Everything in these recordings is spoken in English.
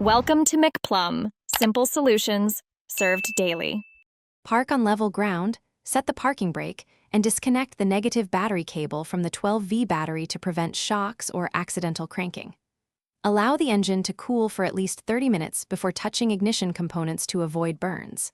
Welcome to McPlum, simple solutions served daily. Park on level ground, set the parking brake, and disconnect the negative battery cable from the 12V battery to prevent shocks or accidental cranking. Allow the engine to cool for at least 30 minutes before touching ignition components to avoid burns.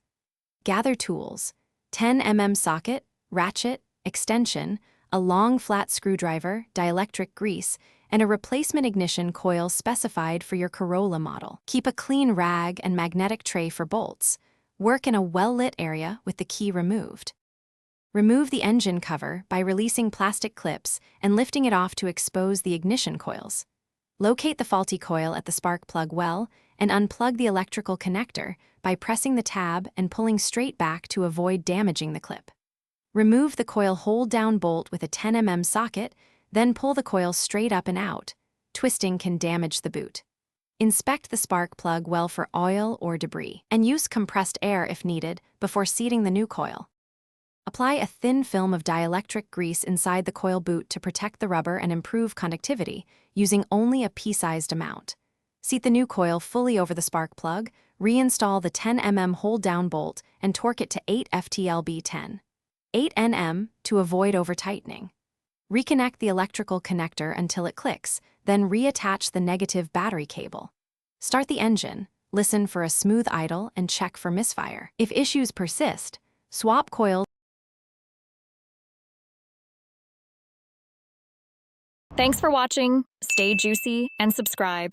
Gather tools: 10mm socket, ratchet, extension, a long flat screwdriver, dielectric grease, and a replacement ignition coil specified for your Corolla model. Keep a clean rag and magnetic tray for bolts. Work in a well-lit area with the key removed. Remove the engine cover by releasing plastic clips and lifting it off to expose the ignition coils. Locate the faulty coil at the spark plug well and unplug the electrical connector by pressing the tab and pulling straight back to avoid damaging the clip. Remove the coil hold-down bolt with a 10mm socket, then pull the coil straight up and out. Twisting can damage the boot. Inspect the spark plug well for oil or debris, and use compressed air if needed before seating the new coil. Apply a thin film of dielectric grease inside the coil boot to protect the rubber and improve conductivity, using only a pea-sized amount. Seat the new coil fully over the spark plug, reinstall the 10mm hold-down bolt, and torque it to 8 FTLB10. 8 Nm to avoid over-tightening. Reconnect the electrical connector until it clicks, then reattach the negative battery cable. Start the engine, listen for a smooth idle, and check for misfire. If issues persist, swap coils. Thanks for watching. Stay juicy and subscribe.